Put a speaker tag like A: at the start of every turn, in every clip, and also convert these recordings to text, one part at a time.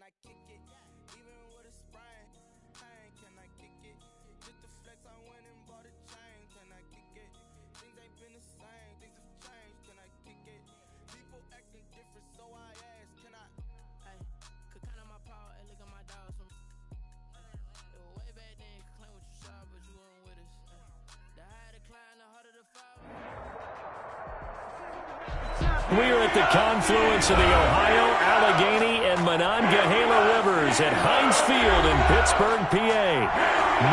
A: I kick it? Even with a sprain, pain, can I kick it? Just the flex, I went and bought a chain, can I kick it? Things ain't been the same, things have changed, can I kick it? People acting different, so I ask, can I?
B: Hey, could count on my power, and look at my dogs from. It was way back then, could claim what you saw, but you weren't with us. The higher the climb, the harder the fall.
C: We are at the confluence of the Ohio, Allegheny, and Monongahela Rivers at Heinz Field in Pittsburgh, PA.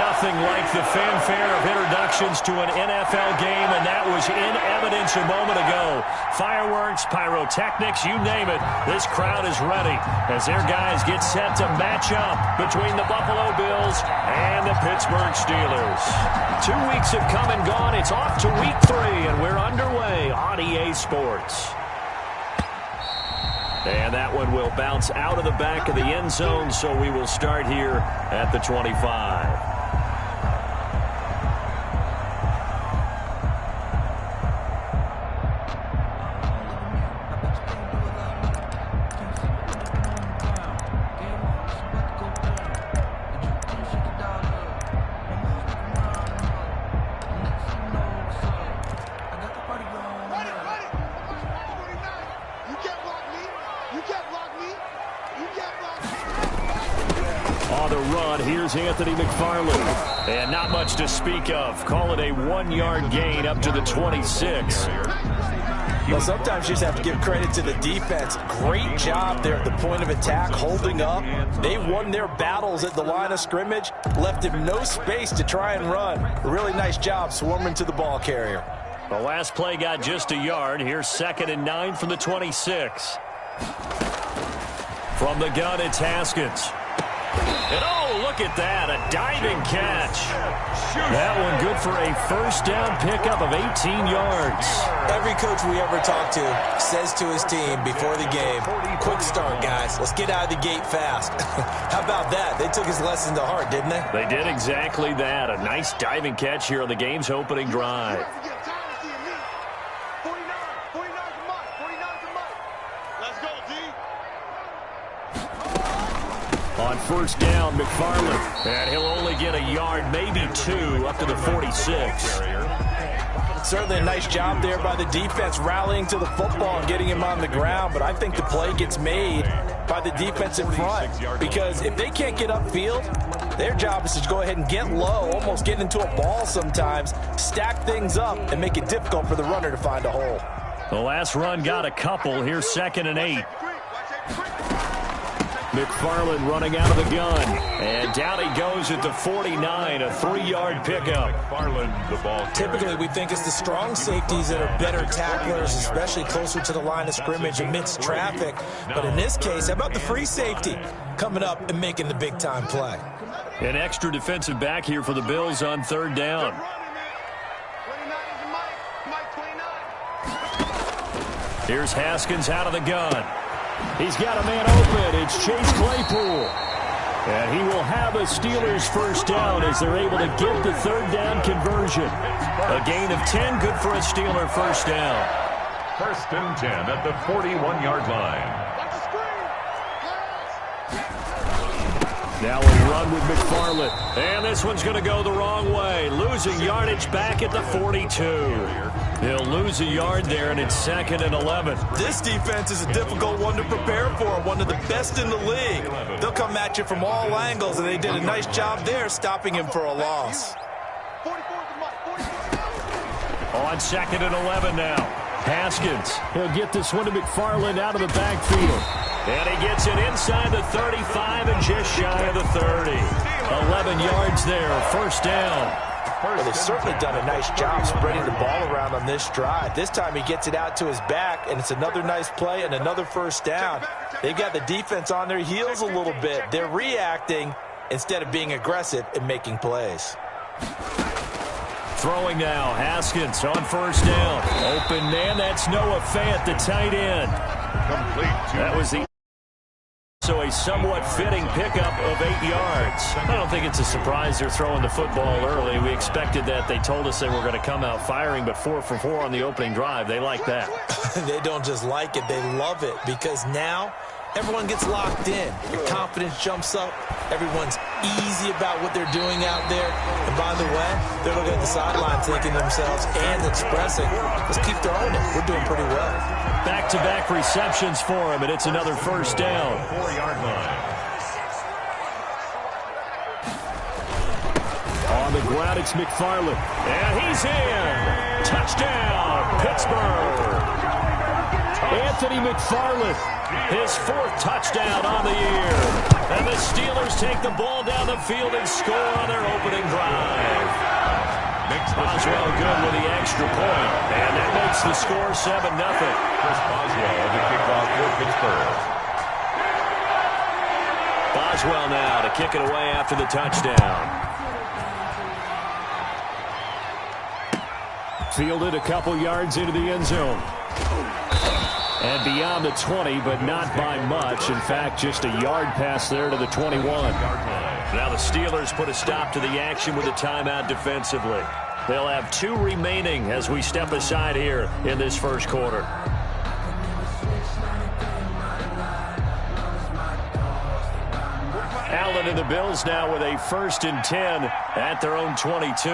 C: Nothing like the fanfare of introductions to an NFL game, and that was in evidence a moment ago. Fireworks, pyrotechnics, you name it. This crowd is ready as their guys get set to match up between the Buffalo Bills and the Pittsburgh Steelers. 2 weeks have come and gone. It's off to week 3, and we're underway on EA Sports. And that one will bounce out of the back of the end zone, so we will start here at the 25. Here's Anthony McFarland. And not much to speak of. Call it a 1-yard gain up to the 26.
D: Well, sometimes you just have to give credit to the defense. Great job there at the point of attack, holding up. They won their battles at the line of scrimmage, left him no space to try and run. A really nice job swarming to the ball carrier.
C: The last play got just a yard. Here's 2nd and 9 from the 26. From the gun, it's Haskins. And oh, look at that, a diving catch. That one good for a first down pickup of 18 yards.
D: Every coach we ever talk to says to his team before the game, quick start, guys. Let's get out of the gate fast. How about that? They took his lesson to heart, didn't they?
C: They did exactly that. A nice diving catch here on the game's opening drive. On first down, McFarland. And he'll only get a yard, maybe 2, up to the 46.
D: Certainly a nice job there by the defense, rallying to the football and getting him on the ground. But I think the play gets made by the defense in front. Because if they can't get upfield, their job is to go ahead and get low, almost get into a ball sometimes, stack things up, and make it difficult for the runner to find a hole.
C: The last run got a couple. Here's 2nd and 8. McFarland running out of the gun. And down he goes at the 49, a 3-yard pickup.
D: Typically, we think it's the strong safeties that are better tacklers, especially closer to the line of scrimmage amidst traffic. But in this case, how about the free safety coming up and making the big-time play?
C: An extra defensive back here for the Bills on 3rd down. Here's Haskins out of the gun. He's got a man open. It's Chase Claypool. And he will have a Steelers first down as they're able to get the 3rd down conversion. A gain of 10, good for a Steeler first down.
E: 1st and 10 at the 41-yard line.
C: Now a run with McFarland. And this one's going to go the wrong way. Losing yardage back at the 42. They'll lose a yard there, and it's 2nd and 11.
D: This defense is a difficult one to prepare for, one of the best in the league. They'll come at you from all angles, and they did a nice job there stopping him for a loss.
C: On 2nd and 11 now. Haskins. He'll get this one to McFarland out of the backfield. And he gets it inside the 35 and just shy of the 30. 11 yards there, first down.
D: Well, they've certainly done a nice job spreading the ball around on this drive. This time he gets it out to his back, and it's another nice play and another first down. They've got the defense on their heels a little bit. They're reacting instead of being aggressive and making plays.
C: Throwing now, Haskins on first down. Open man, that's Noah Fant, the tight end. That was the... So a somewhat fitting pickup of 8 yards. I don't think it's a surprise they're throwing the football early. We expected that. They told us they were going to come out firing, but 4 for 4 on the opening drive. They like that.
D: They don't just like it. They love it because now everyone gets locked in. Your confidence jumps up. Everyone's easy about what they're doing out there. And by the way, they're looking at the sideline thinking to themselves and expressing, let's keep throwing it. We're doing pretty well.
C: Back-to-back receptions for him, and it's another first down.
E: 4-yard line.
C: On the ground, it's McFarland. And he's in. Touchdown, Pittsburgh. Anthony McFarland, his 4th touchdown on the year. And the Steelers take the ball down the field and score on their opening drive. Boswell good with the extra point. And that makes the score 7-0.
E: Chris Boswell to kick off for Pittsburgh.
C: Boswell now to kick it away after the touchdown. Fielded a couple yards into the end zone. And beyond the 20, but not by much. In fact, just a yard pass there to the 21. Now the Steelers put a stop to the action with a timeout defensively. They'll have 2 remaining as we step aside here in this first quarter. Allen and the Bills now with a 1st and 10 at their own 22.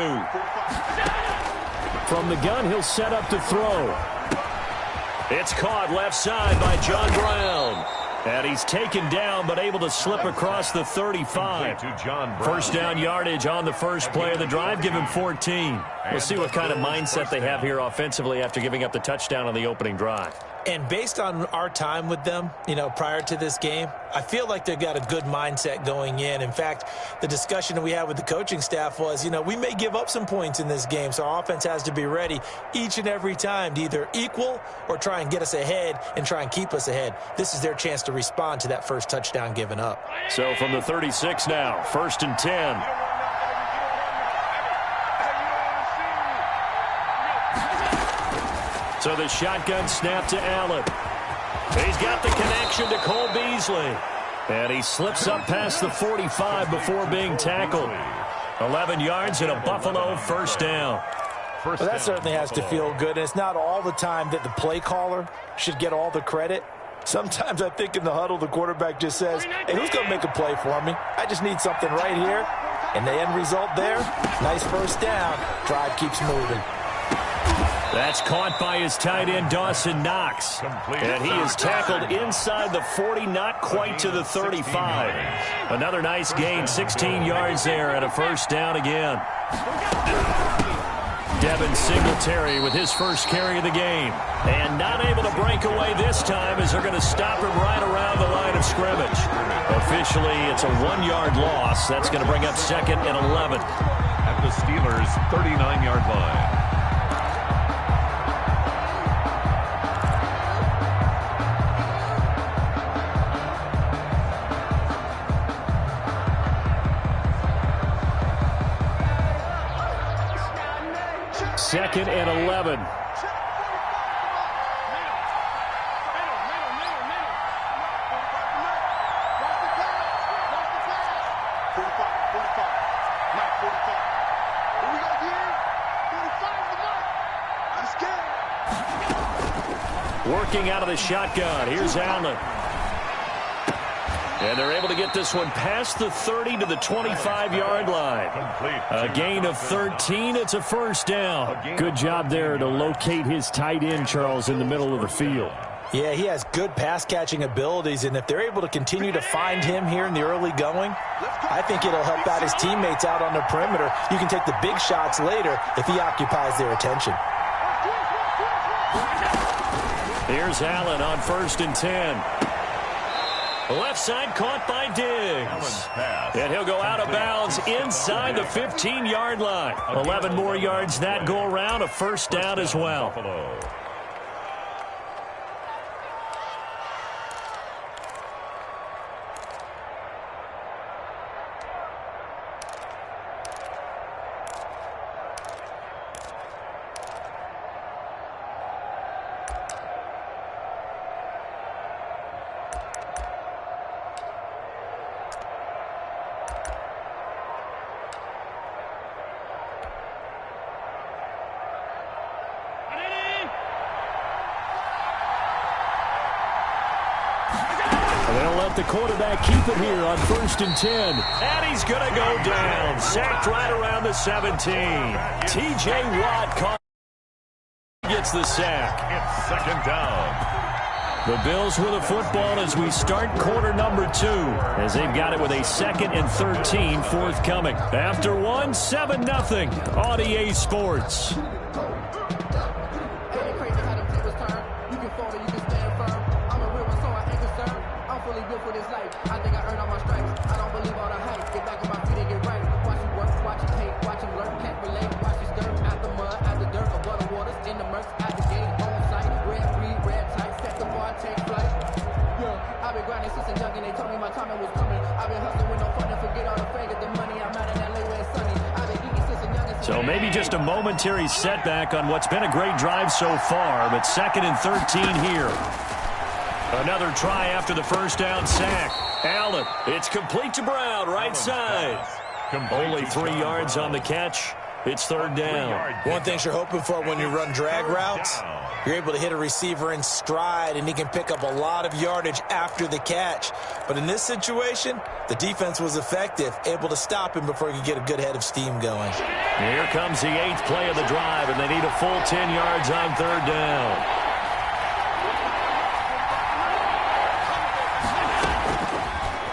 C: From the gun, he'll set up to throw. It's caught left side by John Brown. And he's taken down, but able to slip across the 35. First down yardage on the first play of the drive. Give him 14. We'll see what kind of mindset they have here offensively after giving up the touchdown on the opening drive.
D: And based on our time with them, prior to this game, I feel like they've got a good mindset going in. In fact, the discussion that we had with the coaching staff was, we may give up some points in this game, so our offense has to be ready each and every time to either equal or try and get us ahead and try and keep us ahead. This is their chance to respond to that first touchdown given up.
C: So from the 36 now, 1st and 10. So the shotgun snap to Allen. He's got the connection to Cole Beasley. And he slips up past the 45 before being tackled. 11 yards and a Buffalo first down.
D: Well, that certainly has to feel good. And it's not all the time that the play caller should get all the credit. Sometimes I think in the huddle, the quarterback just says, hey, who's going to make a play for me? I just need something right here. And the end result there, nice first down. Drive keeps moving.
C: That's caught by his tight end, Dawson Knox. And he is tackled inside the 40, not quite to the 35. Another nice gain, 16 yards there, and a first down again. Devin Singletary with his first carry of the game. And not able to break away this time as they're going to stop him right around the line of scrimmage. Officially, it's a 1-yard loss. That's going to bring up 2nd and 11.
E: At the Steelers' 39-yard line.
C: Second and 11. Working out of the shotgun. Here's Allen. And they're able to get this one past the 30 to the 25-yard line. A gain of 13. It's a first down. Good job there to locate his tight end, Charles, in the middle of the field.
D: Yeah, he has good pass-catching abilities, and if they're able to continue to find him here in the early going, I think it'll help out his teammates out on the perimeter. You can take the big shots later if he occupies their attention.
C: Here's Allen on 1st and 10. Left side caught by Diggs. And he'll go out of bounds inside the 15-yard line. 11 more yards that go around, a first down as well. the quarterback keep it here on 1st and 10. And he's going to go down. Sacked right around the 17. T.J. Watt gets the sack.
E: It's 2nd down.
C: The Bills with a football as we start quarter number 2, as they've got it with a 2nd and 13 forthcoming. After 1, 7-0 on EA Sports. So maybe just a momentary setback on what's been a great drive so far, but 2nd and 13 here. Another try after the first down sack. Allen, it's complete to Brown, right side. Only 3 yards on the catch. It's 3rd down.
D: One thing you're hoping for when you run drag routes, you're able to hit a receiver in stride, and he can pick up a lot of yardage after the catch. But in this situation, the defense was effective, able to stop him before he could get a good head of steam going.
C: Here comes the 8th play of the drive, and they need a full 10 yards on 3rd down.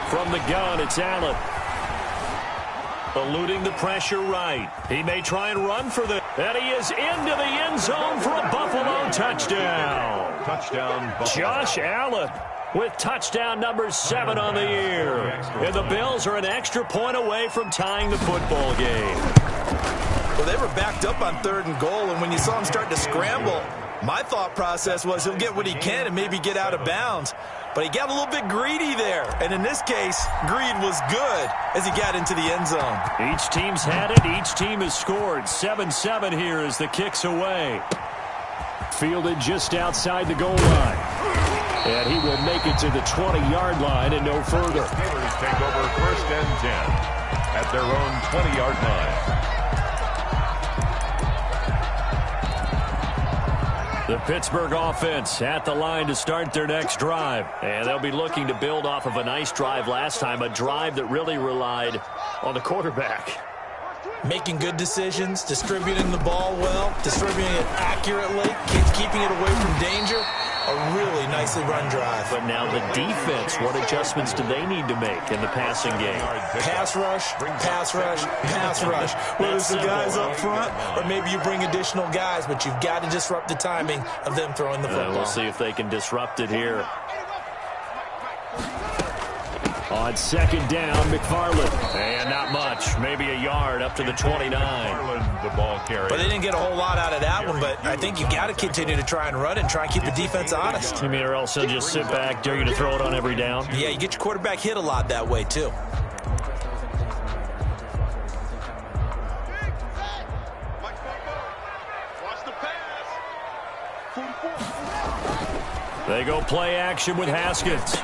C: From the gun, it's Allen. Eluding the pressure right. He may try and run for the... And he is into the end zone for a Buffalo touchdown.
E: Touchdown, Buffalo.
C: Josh Allen with touchdown number 7 on the year. And the Bills are an extra point away from tying the football game.
D: Well, they were backed up on 3rd and goal, and when you saw him start to scramble, my thought process was he'll get what he can and maybe get out of bounds. But he got a little bit greedy there. And in this case, greed was good as he got into the end zone.
C: Each team's had it. Each team has scored. 7-7 here as the kick's away. Fielded just outside the goal line. And he will make it to the 20-yard line and no further.
E: Steelers take over 1st and 10 at their own 20-yard line.
C: The Pittsburgh offense at the line to start their next drive. And they'll be looking to build off of a nice drive last time, a drive that really relied on the quarterback.
D: Making good decisions, distributing the ball well, distributing it accurately, keeping it away from danger. A really nicely run drive.
C: But now the defense, what adjustments do they need to make in the passing game?
D: Pass rush, pass rush, pass rush. Whether it's the guys up front or maybe you bring additional guys, but you've got to disrupt the timing of them throwing the football.
C: We'll see if they can disrupt it here. On 2nd down, McFarland. And not much. Maybe a yard up to the 29.
E: The ball carrier.
D: But they didn't get a whole lot out of that one, but I think you got to continue to try and run and try and keep the defense honest.
C: You mean or else they'll just sit back, dare you to throw it on every down?
D: Yeah, you get your quarterback hit a lot that way, too.
C: They go play action with Haskins.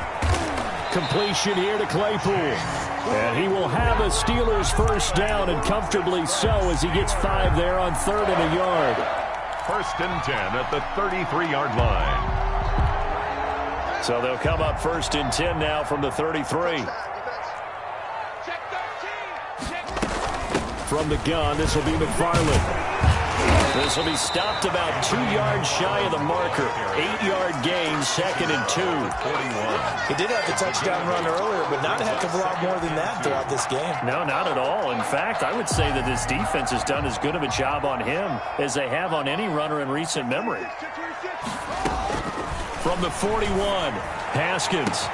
C: Completion here to Claypool. And he will have a Steelers 1st down, and comfortably so, as he gets 5 there on 3rd and a yard.
E: 1st and 10 at the 33-yard line.
C: So they'll come up 1st and 10 now from the 33. From the gun, this will be McFarland. This will be stopped about 2 yards shy of the marker. 8-yard gain, 2nd and 2.
E: 41.
D: He did have the touchdown run earlier, but not a heck of a lot more than that throughout this game.
C: No, not at all. In fact, I would say that this defense has done as good of a job on him as they have on any runner in recent memory. From the 41, Haskins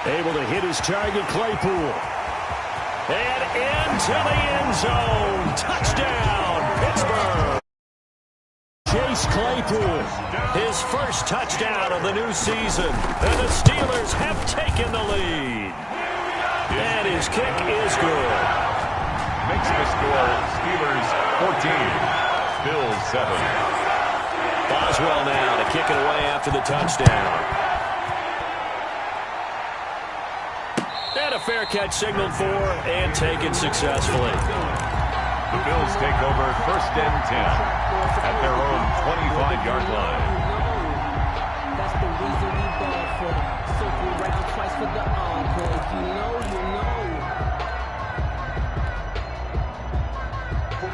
C: able to hit his target, Claypool. And into the end zone. Touchdown, Pittsburgh. Chase Claypool, his first touchdown of the new season. And the Steelers have taken the lead. And his kick is good.
E: Makes the score Steelers 14, Bills 7.
C: Boswell now to kick it away after the touchdown. And a fair catch signaled for and taken successfully.
E: The Bills take over 1st and 10 at their own 25-yard line.
B: That's the reason we ball for them. Circle
F: around twice for the encore. If you know, you know.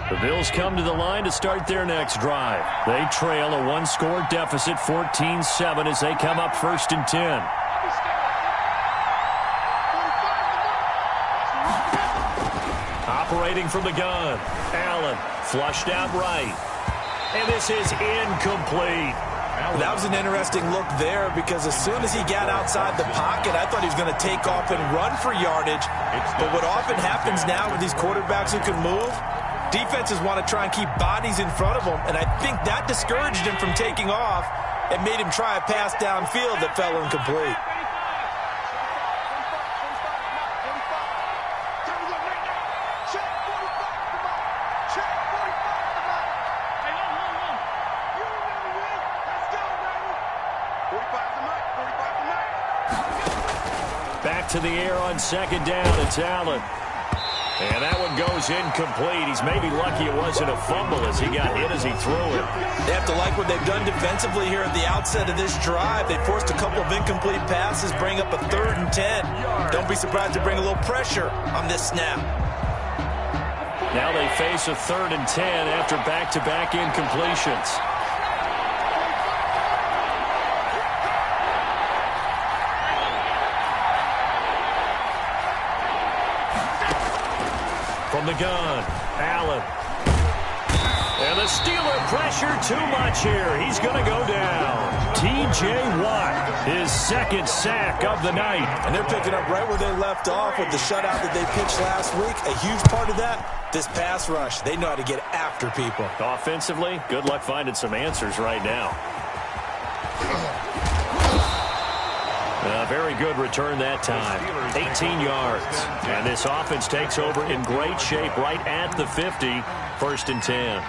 C: The Bills come to the line to start their next drive. They trail a one-score deficit, 14-7, as they come up 1st and 10. Operating from the gun, Allen flushed out right. And this is incomplete.
D: That was an interesting look there because as soon as he got outside the pocket, I thought he was going to take off and run for yardage. But what often happens now with these quarterbacks who can move, defenses want to try and keep bodies in front of them, and I think that discouraged him from taking off and made him try a pass downfield that fell incomplete.
C: Back to the air on 2nd down. It's Allen. And that one goes incomplete. He's maybe lucky it wasn't a fumble as he got hit as he threw it.
D: They have to like what they've done defensively here at the outset of this drive. They forced a couple of incomplete passes, bring up a 3rd and 10. Don't be surprised to bring a little pressure on this snap.
C: Now they face a 3rd and 10 after back-to-back incompletions. From the gun, Allen. And the Steeler pressure too much here. He's going to go down. T.J. Watt, his 2nd sack of the night.
D: And they're picking up right where they left off with the shutout that they pitched last week. A huge part of that, this pass rush. They know how to get after people.
C: Offensively, good luck finding some answers right now. A very good return that time. 18 yards. And this offense takes over in great shape right at the 50. 1st and 10.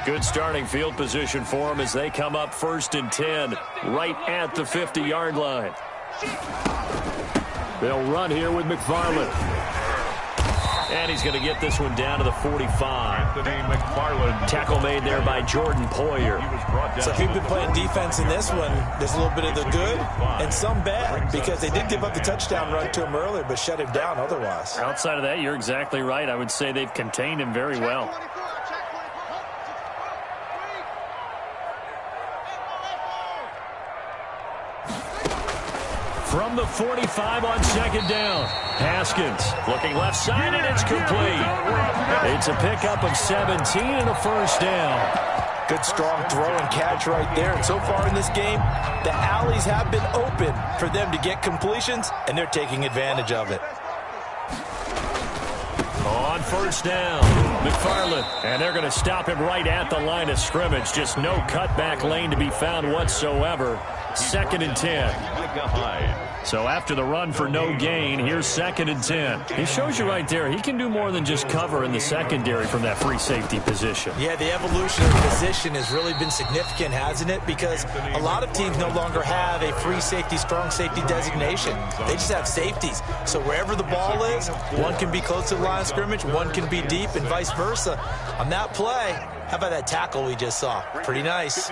C: Good starting field position for them as they come up 1st and 10 right at the 50-yard line. They'll run here with McFarland. And he's going to get this one down to the 45. Tackle made there by Jordan Poyer.
D: So if you've been playing defense in this one, there's a little bit of the good and some bad because they did give up the touchdown run to him earlier but shut him down otherwise.
C: Outside of that, you're exactly right. I would say they've contained him very well. From the 45 on 2nd down. Haskins looking left side, and it's complete. It's a pickup of 17 and a 1st down.
D: Good strong throw and catch right there. And so far in this game, the alleys have been open for them to get completions, and they're taking advantage of it.
C: On 1st down, McFarland. And they're going to stop him right at the line of scrimmage. Just no cutback lane to be found whatsoever. 2nd and 10. So after the run for no gain, here's 2nd and 10. He shows you right there, he can do more than just cover in the secondary from that free safety position.
D: Yeah, the evolution of the position has really been significant, hasn't it? Because a lot of teams no longer have a free safety, strong safety designation. They just have safeties. So wherever the ball is, one can be close to the line of scrimmage, one can be deep, and vice versa. On that play, how about that tackle we just saw? Pretty nice.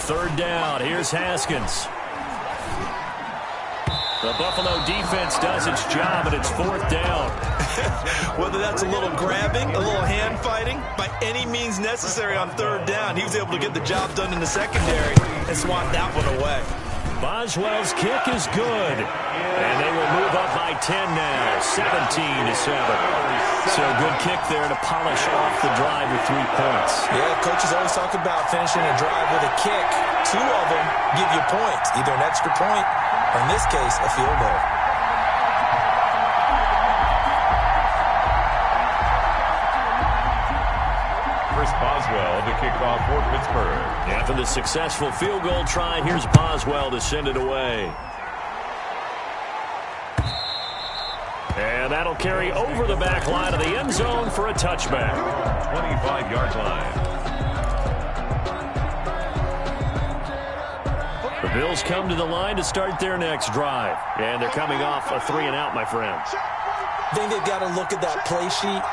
C: 3rd down. Here's Haskins. The Buffalo defense does its job, and it's 4th down.
D: Whether that's a little grabbing, a little hand fighting, by any means necessary on 3rd down, he was able to get the job done in the secondary and swat that one away.
C: Boswell's kick is good. And they will move up by 10 now, 17-7. So good kick there to polish off the drive with 3 points.
D: Yeah, coaches always talk about finishing a drive with a kick. 2 of them give you points, either an extra point or, in this case, a field goal.
E: Boswell to kick off for Pittsburgh.
C: After the successful field goal try, here's Boswell to send it away. And that'll carry over the back line of the end zone for a touchback.
E: 25-yard line.
C: The Bills come to the line to start their next drive. And they're coming off a 3-and-out, my friend.
D: I think they've got to look at that play sheet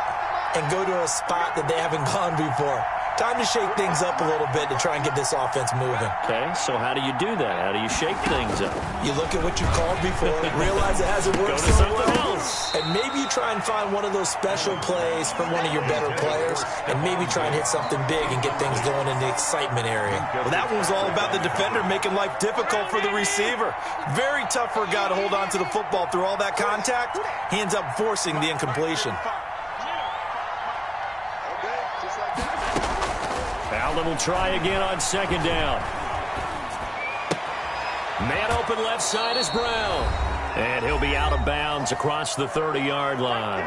D: and go to a spot that they haven't gone before. Time to shake things up a little bit to try and get this offense moving.
C: Okay, so how do you do that? How do you shake things up?
D: You look at what you called before, realize it hasn't worked
C: Go to
D: so
C: something
D: well,
C: else.
D: and maybe you try and find one of those special plays from one of your better players, and maybe try and hit something big and get things going in the excitement area.
G: Well, that one was all about the defender making life difficult for the receiver. Very tough for a guy to hold on to the football through all that contact. He ends up forcing the incompletion.
C: Allen will try again on second down. Man open left side is Brown. And he'll be out of bounds across the 30-yard line.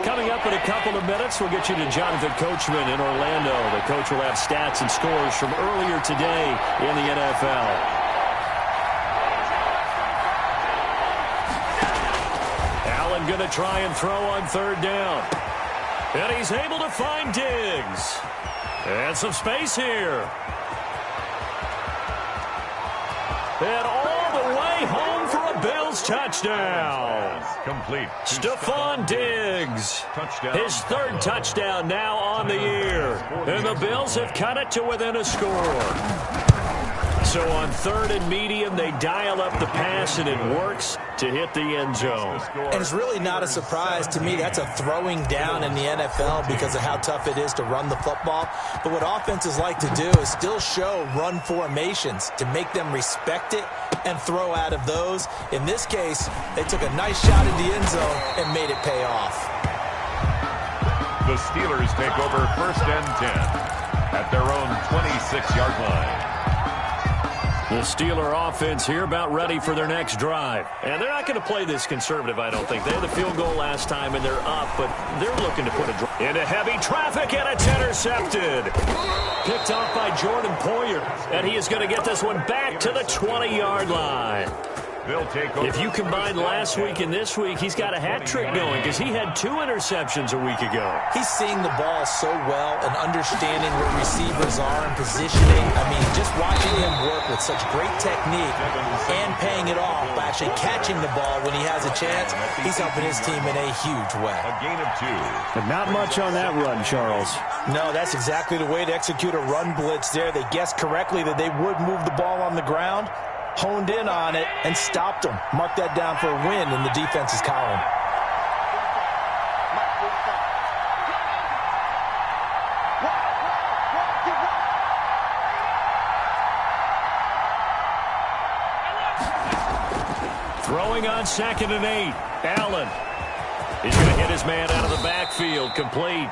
C: Coming up in a couple of minutes, we'll get you to Jonathan Coachman in Orlando. The coach will have stats and scores from earlier today in the NFL. Allen going to try and throw on third down. And he's able to find Diggs. And some space here. And all the way home for a Bills touchdown.
E: Complete.
C: Stephon Diggs.
E: Touchdown.
C: His third touchdown now on the year. And the Bills have cut it to within a score. So on third and medium, they dial up the pass, and it works to hit the end zone.
D: And it's really not a surprise to me. That's a throwing down in the NFL because of how tough it is to run the football. But what offenses like to do is still show run formations to make them respect it and throw out of those. In this case, they took a nice shot at the end zone and made it pay off.
E: The Steelers take over 1st and 10 at their own 26-yard line.
C: The Steeler offense here about ready for their next drive. And they're not going to play this conservative, I don't think. They had the field goal last time, and they're up, but they're looking to put a drive into heavy traffic, and it's intercepted. Picked off by Jordan Poyer, and he is going to get this one back to the 20-yard line.
E: They'll take over.
C: If you combine last week and this week, he's got a hat trick going because he had 2 interceptions a week ago.
D: He's seeing the ball so well and understanding where receivers are and positioning. I mean, just watching him work with such great technique and paying it off by actually catching the ball when he has a chance, he's helping his team in a huge way.
E: A gain of 2.
C: But not much on that run, Charles.
D: No, that's exactly the way to execute a run blitz there. They guessed correctly that they would move the ball on the ground, honed in on it, and stopped them. Mark that down for a win in the defense's column.
C: Throwing on 2nd and 8. Allen is going to hit his man out of the backfield, complete.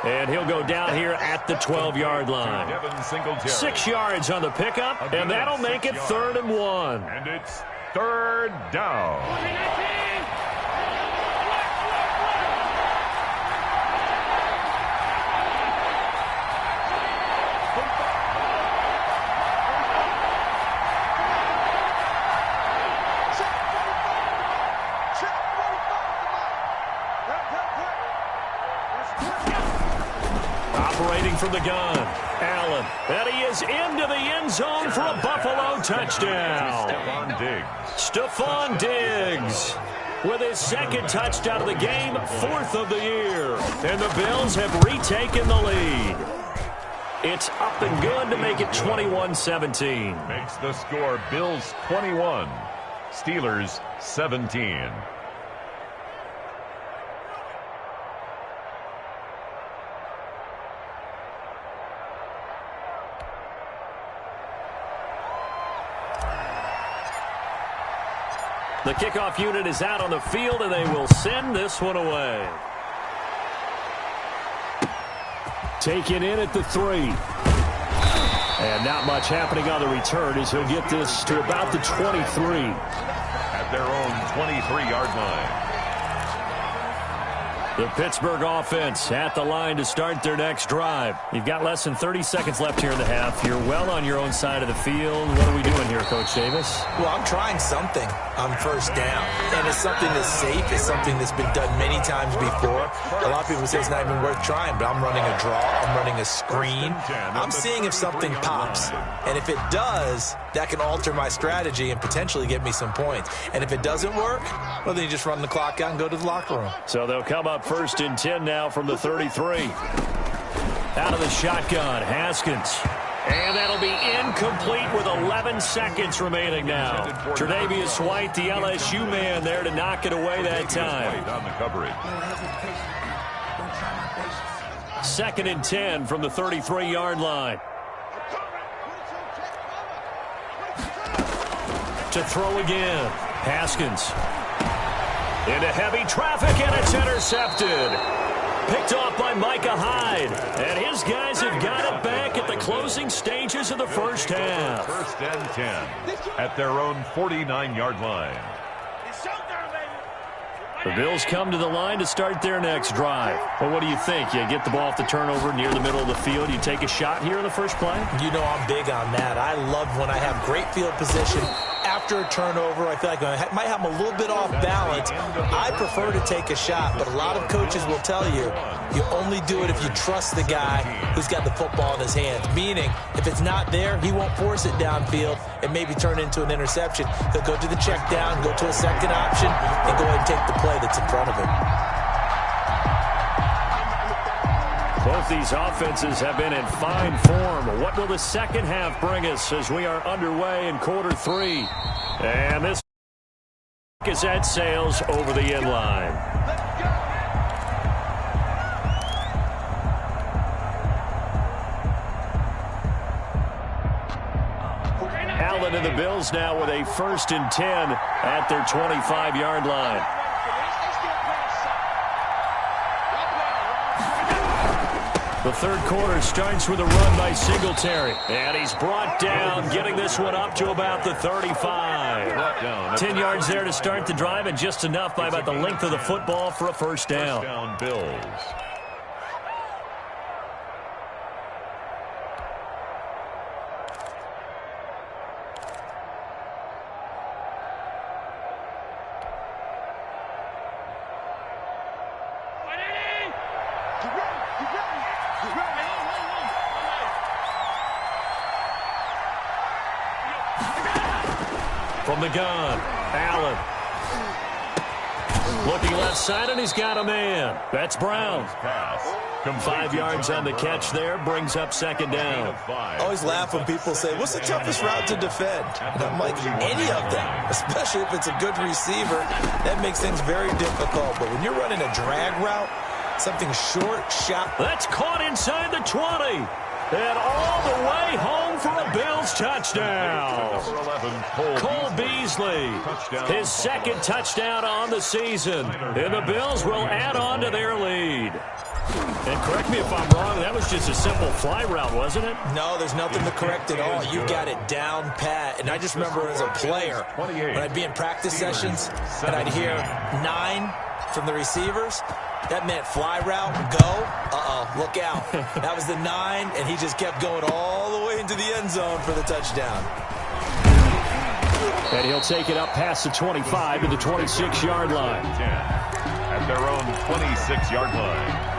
C: And he'll go down here at the 12-yard line. 6 yards on the pickup, and that'll make it 3rd and 1.
E: And it's 3rd down.
C: Operating from the gun, Allen. And he is into the end zone for a Buffalo touchdown.
E: Stephon Diggs.
C: Stephon Diggs with his 2nd touchdown of the game, 4th of the year. And the Bills have retaken the lead. It's up and good to make it 21-17.
E: Makes the score Bills 21, Steelers 17.
C: The kickoff unit is out on the field, and they will send this one away. Taken in at the 3. And not much happening on the return as he'll get this to about the 23.
E: At their own 23-yard line.
C: The Pittsburgh offense at the line to start their next drive. You've got less than 30 seconds left here in the half. You're well on your own side of the field. What are we doing here, Coach Davis?
G: Well, I'm trying something on first down. And it's something that's safe. It's something that's been done many times before. A lot of people say it's not even worth trying, but I'm running a draw. I'm running a screen. I'm seeing if something pops. And if it does, that can alter my strategy and potentially get me some points. And if it doesn't work, well, then you just run the clock out and go to the locker room.
C: So they'll come up first and 10 now from the 33. Out of the shotgun, Haskins. And that'll be incomplete with 11 seconds remaining now. Tre'Davious White, the LSU man, there to knock it away that time. Second and 10 from the 33-yard line. To throw again, Haskins. Into heavy traffic, and it's intercepted. Picked off by Micah Hyde. And his guys have got it back at the closing stages of the first half.
E: First and 10 at their own 49-yard line.
C: The Bills come to the line to start their next drive. Well, what do you think? You get the ball off the turnover near the middle of the field. You take a shot here in the first play?
G: You know I'm big on that. I love when I have great field position. After a turnover, I feel like I might have them a little bit off balance. I prefer to take a shot, but a lot of coaches will tell you, you only do it if you trust the guy who's got the football in his hands. Meaning, if it's not there, he won't force it downfield and maybe turn it into an interception. He'll go to the check down, go to a second option, and go ahead and take the play that's in front of him.
C: Both these offenses have been in fine form. What will the second half bring us as we are underway in quarter 3? And this is at sails over the end line. Allen and the Bills now with a first and 10 at their 25-yard line. The third quarter starts with a run by Singletary. And he's brought down, getting this one up to about the 35. 10 yards there to start the drive, and just enough by about the length of the football for a first down.
E: First down, Bills.
C: From the gun, Allen. Looking left side, and he's got a man. That's Brown. 5 yards on the catch there, brings up second down.
G: I always laugh when people say, what's the toughest route to defend? And I'm like, any of them, especially if it's a good receiver. That makes things very difficult. But when you're running a drag route, something short, sharp.
C: That's caught inside the 20. And all the way home for a Bills touchdown. Cole Beasley, his second touchdown on the season. And the Bills will add on to their lead. And correct me if I'm wrong, that was just a simple fly route, wasn't it?
G: No, there's nothing to correct at all. You got it down pat. And I just remember as a player, when I'd be in practice sessions and I'd hear 9 from the receivers, that meant fly route, go, look out. That was the 9, and he just kept going all the way into the end zone for the touchdown.
C: And he'll take it up past the 25 to the 26-yard line.
E: At their own 26-yard line.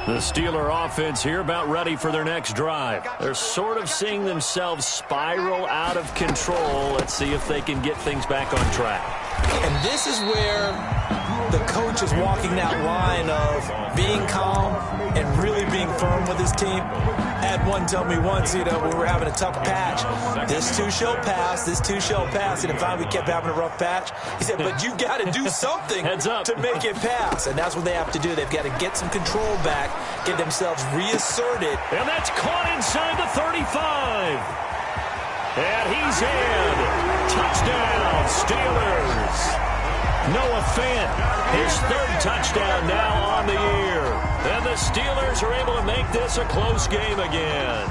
C: The Steeler offense here about ready for their next drive. They're sort of seeing themselves spiral out of control. Let's see if they can get things back on track.
G: And this is where the coach is walking that line of being calm and really being firm with his team. I had one tell me once, we were having a tough patch. This too shall pass, this too shall pass. And finally we kept having a rough patch. He said, but you got to do something to make it pass. And that's what they have to do. They've got to get some control back, get themselves reasserted.
C: And that's caught inside the 35. And he's in. Touchdown, Steelers. Noah Fant, his third touchdown now on the year. And the Steelers are able to make this a close game again.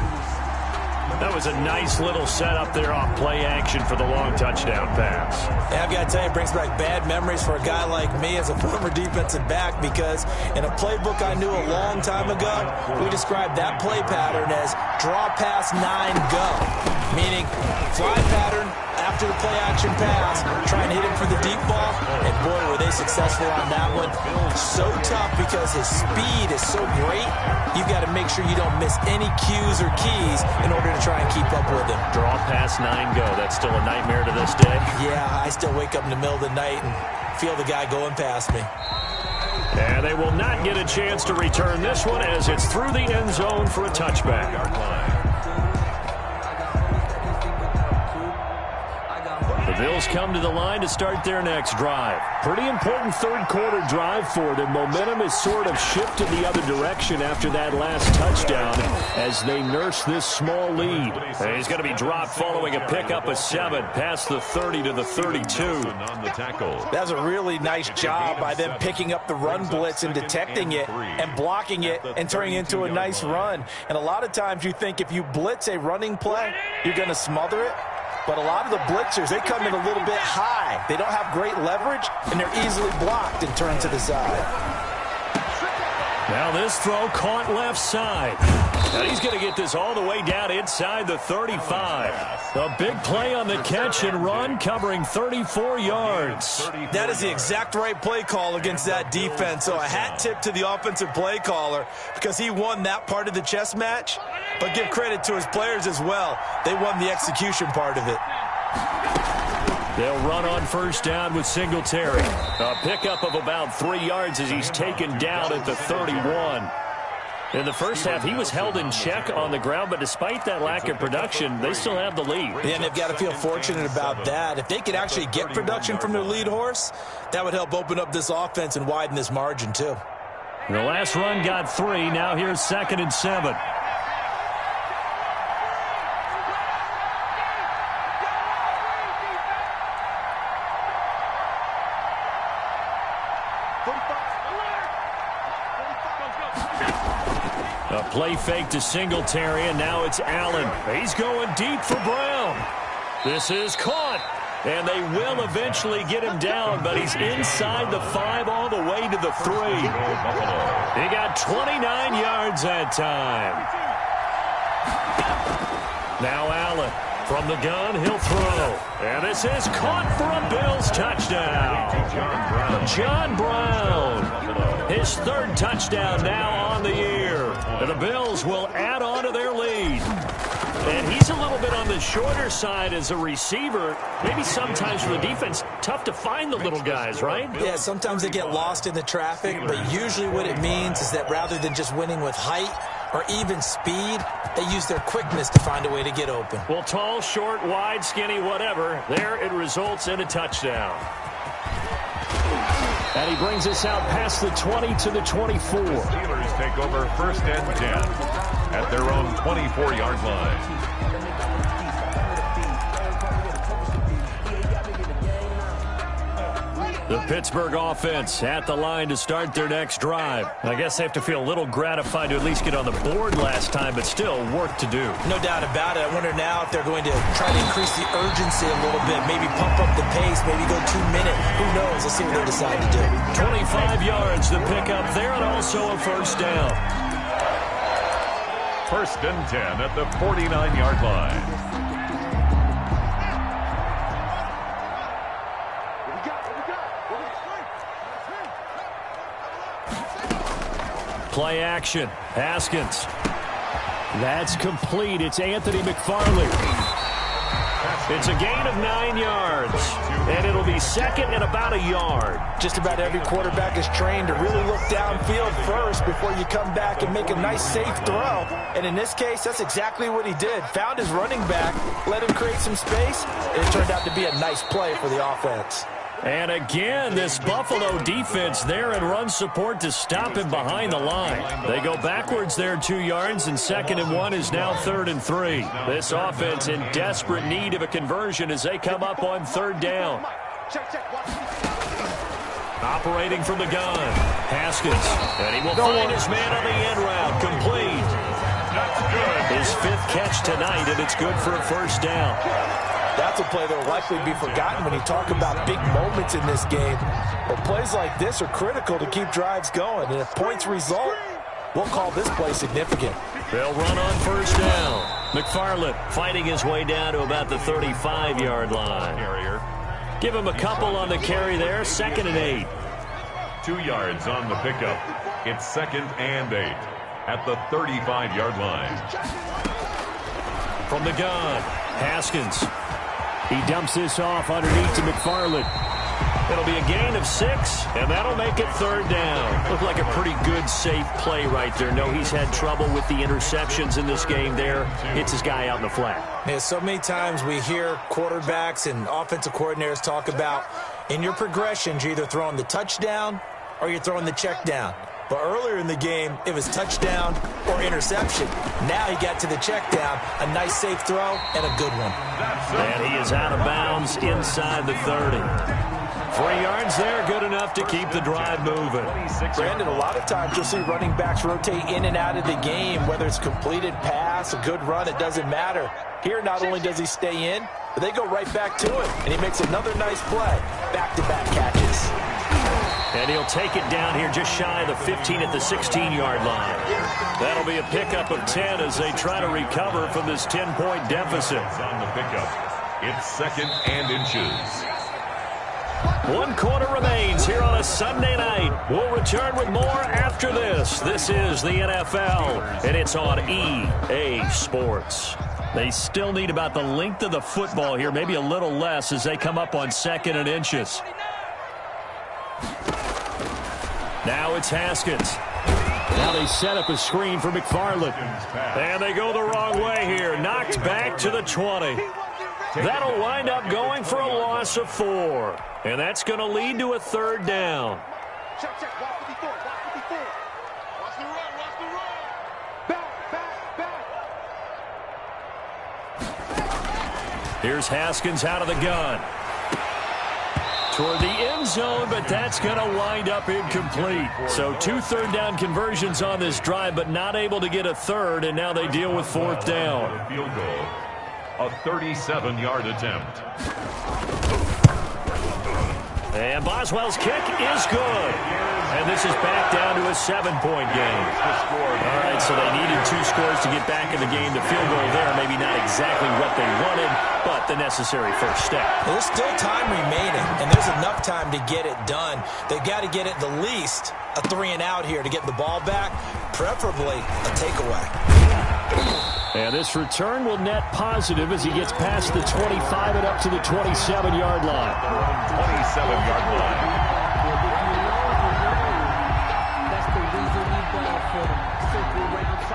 C: That was a nice little setup there off play action for the long touchdown pass.
G: Yeah, I've got to tell you, it brings back bad memories for a guy like me as a former defensive back, because in a playbook I knew a long time ago, we described that play pattern as draw pass 9 go, meaning fly pattern after the play action pass, try and hit him for the deep ball, and boy, were they successful on that one. So tough because his speed is so great, you've got to make sure you don't miss any cues or keys in order to try and keep up with him.
C: Draw pass 9 go. That's still a nightmare to this day.
G: Yeah, I still wake up in the middle of the night and feel the guy going past me.
C: And they will not get a chance to return this one as it's through the end zone for a touchback. The Bills come to the line to start their next drive. Pretty important third quarter drive for them. Momentum has sort of shifted the other direction after that last touchdown as they nurse this small lead. And he's going to be dropped following a pickup of 7 past the 30 to the 32.
D: That was a really nice job by them picking up the run blitz and detecting it and blocking it and turning it into a nice run. And a lot of times you think if you blitz a running play, you're going to smother it. But a lot of the blitzers, they come in a little bit high. They don't have great leverage, and they're easily blocked and turned to the side.
C: Now this throw caught left side. Now he's going to get this all the way down inside the 35. A big play on the catch and run, covering 34 yards.
G: That is the exact right play call against that defense. So a hat tip to the offensive play caller because he won that part of the chess match. But give credit to his players as well. They won the execution part of it.
C: They'll run on first down with Singletary. A pickup of about 3 yards as he's taken down at the 31. In the first half, he was held in check on the ground, but despite that lack of production, they still have the lead.
G: Yeah, and they've got to feel fortunate about that. If they could actually get production from their lead horse, that would help open up this offense and widen this margin too.
C: The last run got 3. Now here's 2nd and 7. A play fake to Singletary, and now it's Allen. He's going deep for Brown. This is caught, and they will eventually get him down, but he's inside the 5 all the way to the 3. He got 29 yards that time. Now Allen. From the gun, he'll throw. And this is caught for a Bills touchdown. John Brown. His 3rd touchdown now on the year. And the Bills will add on to their lead. And he's a little bit on the shorter side as a receiver. Maybe sometimes for the defense, tough to find the little guys, right?
G: Yeah, sometimes they get lost in the traffic, but usually what it means is that rather than just winning with height or even speed, they use their quickness to find a way to get open.
C: Well, tall, short, wide, skinny, whatever, there it results in a touchdown. And he brings us out past the 20 to the 24.
E: Steelers take over 1st and 10 at their own 24-yard line.
C: The Pittsburgh offense at the line to start their next drive. I guess they have to feel a little gratified to at least get on the board last time, but still work to do.
G: No doubt about it. I wonder now if they're going to try to increase the urgency a little bit, maybe pump up the pace, maybe go 2-minute. Who knows? Let's see what they decide to do.
C: 25 yards the pickup there, and also a first down.
E: 1st and 10 at the 49-yard line.
C: Play action. Haskins. That's complete. It's Anthony McFarlane. It's a gain of 9 yards. And it'll be 2nd and about a yard.
D: Just about every quarterback is trained to really look downfield first before you come back and make a nice, safe throw. And in this case, that's exactly what he did. Found his running back, let him create some space, and it turned out to be a nice play for the offense.
C: And again, this Buffalo defense there in run support to stop him behind the line. They go backwards there 2 yards, and 2nd and 1 is now 3rd and 3. This offense in desperate need of a conversion as they come up on 3rd down. Operating from the gun, Haskins. And he will find his man on the end route, complete.
E: That's good.
C: His 5th catch tonight, and it's good for a first down.
G: That's a play that will likely be forgotten when you talk about big moments in this game. But plays like this are critical to keep drives going. And if points result, we'll call this play significant.
C: They'll run on first down. McFarland fighting his way down to about the 35-yard line. Give him a couple on the carry there. 2nd and 8.
E: 2 yards on the pickup. It's 2nd and 8 at the 35-yard line.
C: From the gun, Haskins. He dumps this off underneath to McFarland. It'll be a gain of 6, and that'll make it 3rd down. Looked like a pretty good, safe play right there. No, he's had trouble with the interceptions in this game there. Hits his guy out in the flat.
G: Yeah, so many times we hear quarterbacks and offensive coordinators talk about in your progressions, you're either throwing the touchdown or you're throwing the check down. But earlier in the game, it was touchdown or interception. Now he got to the check down, a nice safe throw, and a good one.
C: And he is out of bounds inside the 30. 3 yards there, good enough to keep the drive moving.
G: Brandon, a lot of times you'll see running backs rotate in and out of the game, whether it's completed pass, a good run, it doesn't matter. Here, not only does he stay in, but they go right back to it, and he makes another nice play. Back-to-back catches.
C: And he'll take it down here just shy of the 15 at the 16-yard line. That'll be a pickup of 10 as they try to recover from this 10-point deficit.
E: On the pickup, it's 2nd and inches.
C: 1 quarter remains here on a Sunday night. We'll return with more after this. This is the NFL, and it's on EA Sports. They still need about the length of the football here, maybe a little less as they come up on 2nd and inches. Now it's Haskins. Now they set up a screen for McFarland. And they go the wrong way here. Knocked back to the 20. That'll wind up going for a loss of 4. And that's going to lead to a 3rd down.
H: Check. Watch the run. Back.
C: Here's Haskins out of the gun. Toward the end zone, but that's going to wind up incomplete. So 2 3rd down conversions on this drive, but not able to get a 3rd, and now they deal with 4th down.
E: Field goal, a 37-yard attempt.
C: And Boswell's kick is good. And this is back down to a 7-point game. All right, so they needed 2 scores to get back in the game. The field goal there, maybe not exactly what they wanted, but the necessary first step.
G: There's still time remaining, and there's enough time to get it done. They've got to get at the least a 3 and out here to get the ball back, preferably a takeaway.
C: And this return will net positive as he gets past the 25 and up to the 27-yard line.
E: 27-yard line.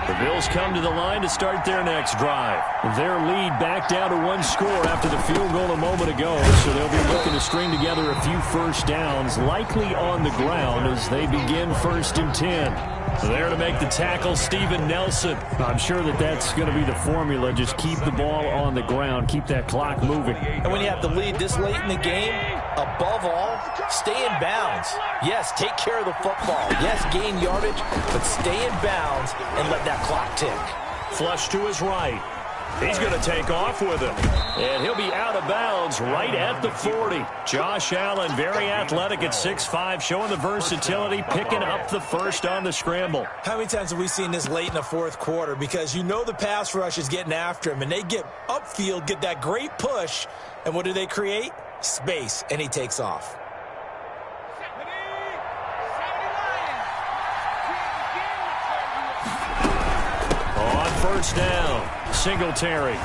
C: The Bills come to the line to start their next drive. Their lead back down to 1 score after the field goal a moment ago, so they'll be looking to string together a few first downs, likely on the ground as they begin 1st and 10. There to make the tackle, Steven Nelson. I'm sure that's going to be the formula. Just keep the ball on the ground, keep that clock moving.
G: And when you have the lead this late in the game, above all, stay in bounds. Yes, take care of the football. Yes, gain yardage, but stay in bounds and let that clock tick.
C: Flush to his right. He's going to take off with it. And he'll be out of bounds right at the 40. Josh Allen, very athletic at 6'5", showing the versatility, picking up the first on the scramble.
G: How many times have we seen this late in the 4th quarter? Because you know the pass rush is getting after him, and they get upfield, get that great push, and what do they create? Space, and he takes off.
C: On first down, Singletary.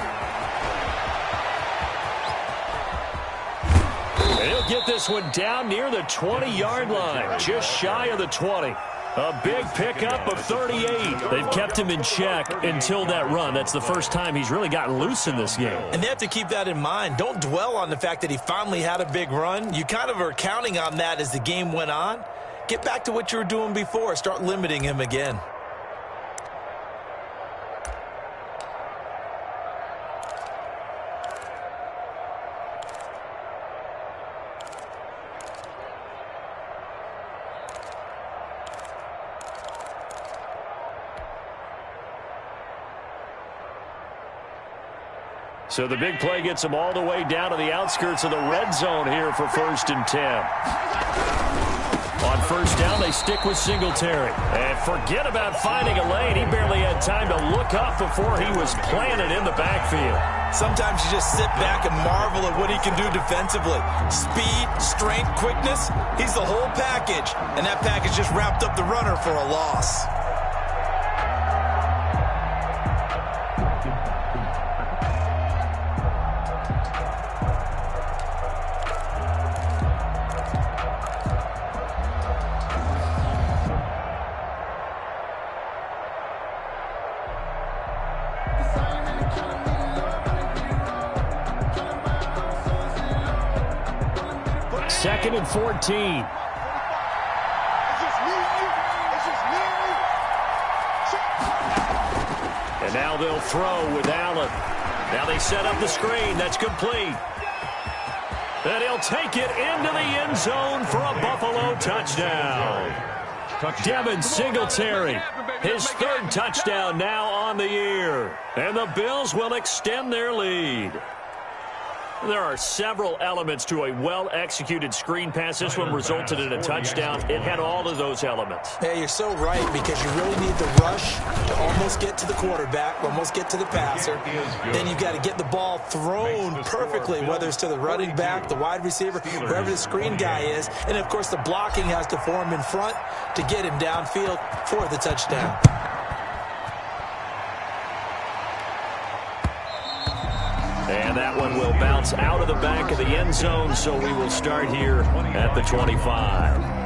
C: And he'll get this one down near the 20-yard line, just shy of the 20. A big pickup of 38. They've kept him in check until that run. That's the first time he's really gotten loose in this game.
G: And they have to keep that in mind. Don't dwell on the fact that he finally had a big run. You kind of are counting on that as the game went on. Get back to what you were doing before. Start limiting him again.
C: So the big play gets them all the way down to the outskirts of the red zone here for 1st and 10. On 1st down, they stick with Singletary. And forget about finding a lane. He barely had time to look up before he was planted in the backfield.
G: Sometimes you just sit back and marvel at what he can do defensively. Speed, strength, quickness, he's the whole package. And that package just wrapped up the runner for a loss.
C: Second and 14. And now they'll throw with Allen. Now they set up the screen. That's complete. And he'll take it into the end zone for a Buffalo touchdown. Devin Singletary, his 3rd touchdown now on the year. And the Bills will extend their lead. There are several elements to a well-executed screen pass. This one resulted in a touchdown. It had all of those elements.
G: Yeah, you're so right, because you really need the rush to almost get to the quarterback, almost get to the passer. Then you've got to get the ball thrown perfectly, whether it's to the running back, the wide receiver, wherever the screen guy is. And, of course, the blocking has to form in front to get him downfield for the touchdown.
C: And that one will bounce out of the back of the end zone, so we will start here at the 25.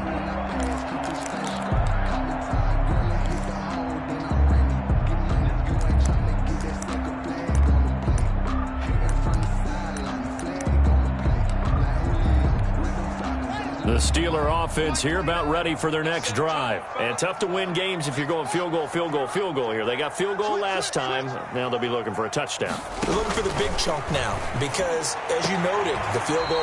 C: The Steeler offense here about ready for their next drive. And tough to win games if you're going field goal, field goal, field goal here. They got field goal last time. Now they'll be looking for a touchdown.
G: They're looking for the big chunk now because, as you noted, the field goal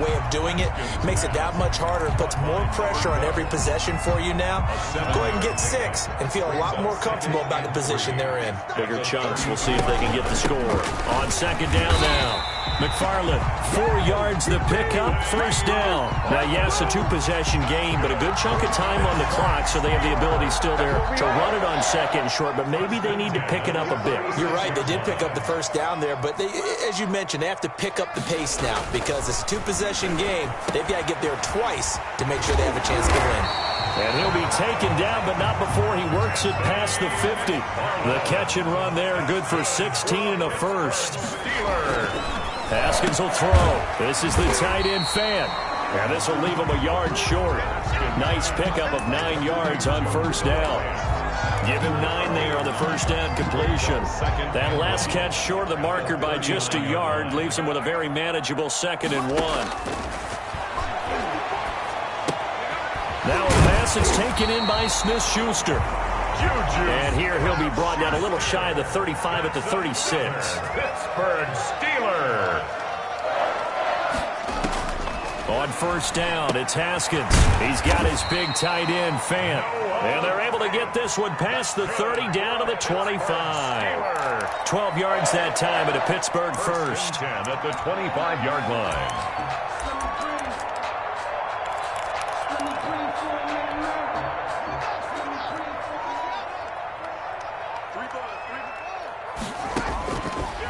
G: way of doing it makes it that much harder. It puts more pressure on every possession for you now. Go ahead and get 6 and feel a lot more comfortable about the position they're in.
C: Bigger chunks. We'll see if they can get the score. On 2nd down now. McFarland, 4 yards the pickup, 1st down. Now, yes, a 2-possession game, but a good chunk of time on the clock, so they have the ability still there to run it on 2nd and short, but maybe they need to pick it up a bit.
G: You're right. They did pick up the 1st down there, but as you mentioned, they have to pick up the pace now because it's a 2-possession game. They've got to get there twice to make sure they have a chance to win.
C: And he'll be taken down, but not before he works it past the 50. The catch and run there, good for 16 and a 1st. Haskins will throw. This is the tight end Fan. And this will leave him a yard short. Nice pickup of 9 yards on 1st down. Give him 9 there on the 1st down completion. That last catch short of the marker by just a yard leaves him with a very manageable 2nd and 1. Now a pass is taken in by Smith-Schuster. And here he'll be brought down a little shy of the 35 at the 36.
E: Pittsburgh Steelers.
C: On 1st down, it's Haskins. He's got his big tight end, Fan. And they're able to get this one past the 30 down to the 25. 12 yards that time at a Pittsburgh 1st.
E: 10 at the 25-yard line.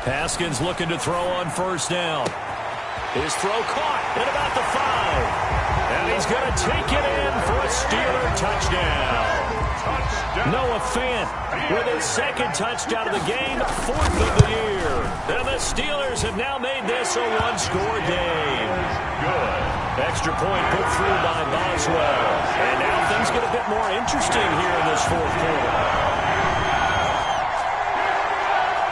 C: Haskins looking to throw on 1st down. His throw caught at about the 5. And he's going to take it in for a Steeler touchdown. Noah Fant with his 2nd touchdown of the game, 4th of the year. And the Steelers have now made this a 1-score game.
E: Good.
C: Extra point put through by Boswell. And now things get a bit more interesting here in this 4th quarter.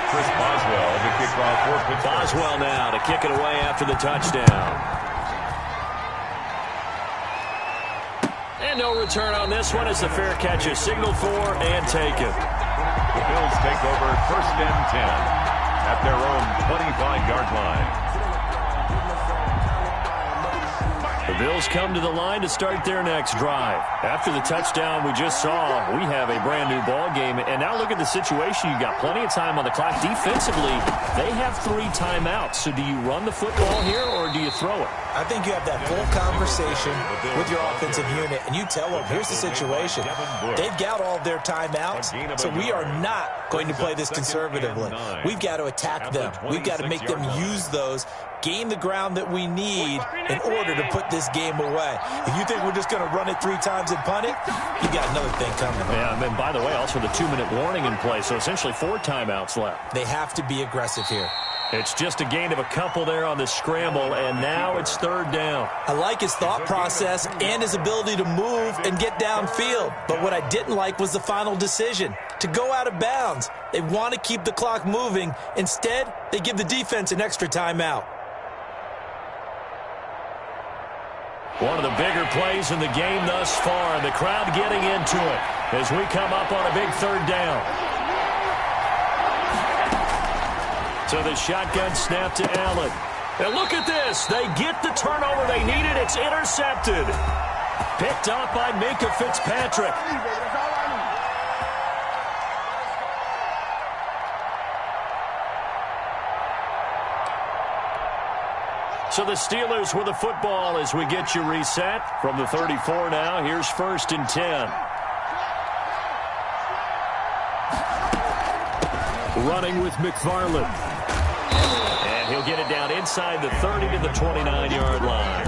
E: Chris Boswell to kick off for Pittsburgh.
C: Boswell now to kick it away after the touchdown. And no return on this one as the fair catch is signaled for and taken.
E: The Bills take over 1st and 10 at their own 25-yard line.
C: The Bills come to the line to start their next drive. After the touchdown we just saw, we have a brand new ball game. And now look at the situation. You've got plenty of time on the clock. Defensively, they have 3 timeouts. So do you run the football here or do you throw it?
G: I think you have that full conversation with your offensive unit, and you tell them, here's the situation. They've got all of their timeouts, so we are not going to play this conservatively. We've got to attack them. We've got to make them use those, gain the ground that we need in order to put this game away. If you think we're just going to run it 3 times and punt it, you got another thing coming.
C: Yeah, and by the way, also the 2-minute warning in play, so essentially 4 timeouts left.
G: They have to be aggressive here.
C: It's just a gain of a couple there on the scramble, and now it's 3rd down.
G: I like his thought process and his ability to move and get downfield. But what I didn't like was the final decision, to go out of bounds. They want to keep the clock moving. Instead, they give the defense an extra timeout.
C: One of the bigger plays in the game thus far, and the crowd getting into it as we come up on a big 3rd down. So the shotgun snap to Allen. And look at this. They get the turnover they needed. It's intercepted. Picked up by Minkah Fitzpatrick. So the Steelers with the football as we get you reset. From the 34 now, here's 1st and 10. Running with McFarland. And he'll get it down inside the 30 to the 29-yard line.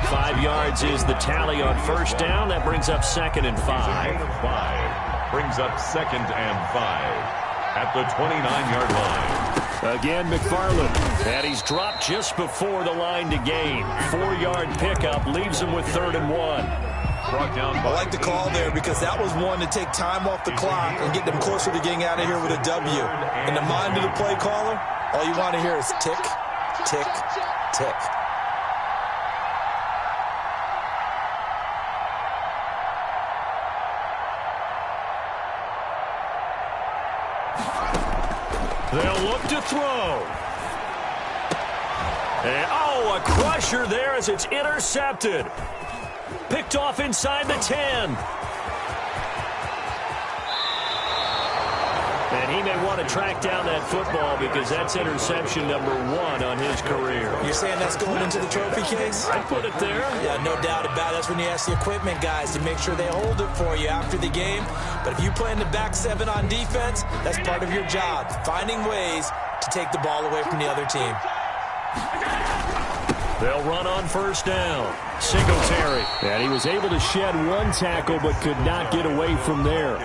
C: 5 yards is the tally on 1st down. That brings up 2nd and 5.
E: Brings up 2nd and 5 at the 29-yard line.
C: Again, McFarland. And he's dropped just before the line to gain. 4-yard pickup leaves him with 3rd and 1.
G: I like the call there because that was one to take time off the clock and get them closer to getting out of here with a W. In the mind of the play caller, all you want to hear is tick, tick, tick.
C: They'll look to throw. And, a crusher there as it's intercepted. Picked off inside the 10. And he may want to track down that football because that's interception number 1 on his career.
G: You're saying that's going into the trophy case?
C: I put it there.
G: Yeah, no doubt about it. That's when you ask the equipment guys to make sure they hold it for you after the game. But if you play in the back 7 on defense, that's part of your job, finding ways to take the ball away from the other team.
C: They'll run on 1st down. Singletary. And he was able to shed 1 tackle but could not get away from there.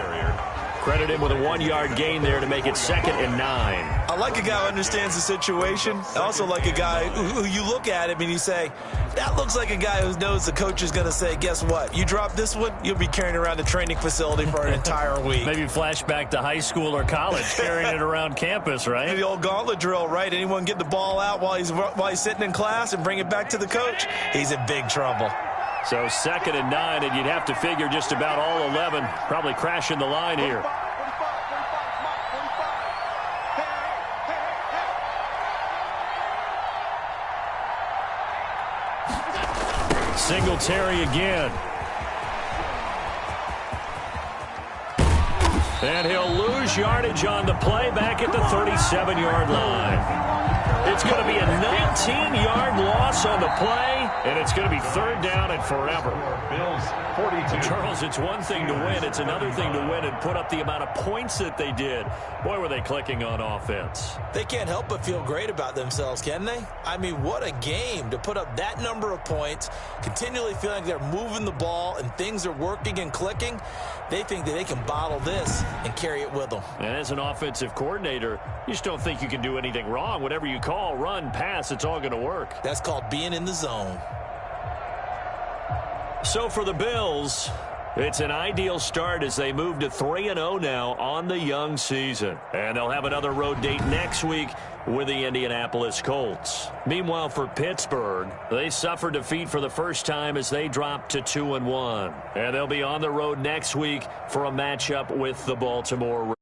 C: Credit him with a 1-yard gain there to make it 2nd and 9.
G: I like a guy who understands the situation. I also like a guy who you look at him and you say, that looks like a guy who knows the coach is going to say, guess what? You drop this one, you'll be carrying around the training facility for an entire week.
C: Maybe flashback to high school or college, carrying it around campus, right?
G: The old gauntlet drill, right? Anyone get the ball out while he's sitting in class and bring it back to the coach? He's in big trouble.
C: So 2nd and 9, and you'd have to figure just about all 11 probably crashing the line here. Singletary again. And he'll lose yardage on the play back at the 37-yard line. It's going to be a 19-yard loss on the play, and it's going to be 3rd down and forever.
E: Bills 42.
C: Charles, it's one thing to win. It's another thing to win and put up the amount of points that they did. Boy, were they clicking on offense.
G: They can't help but feel great about themselves, can they? I mean, what a game to put up that number of points, continually feeling like they're moving the ball and things are working and clicking. They think that they can bottle this and carry it with them.
C: And as an offensive coordinator, you just don't think you can do anything wrong. Whatever you call, run, pass, it's all going to work.
G: That's called being in the zone.
C: So for the Bills, it's an ideal start as they move to 3-0 now on the young season. And they'll have another road date next week with the Indianapolis Colts. Meanwhile, for Pittsburgh, they suffered defeat for the first time as they dropped to 2-1. And they'll be on the road next week for a matchup with the Baltimore Ravens.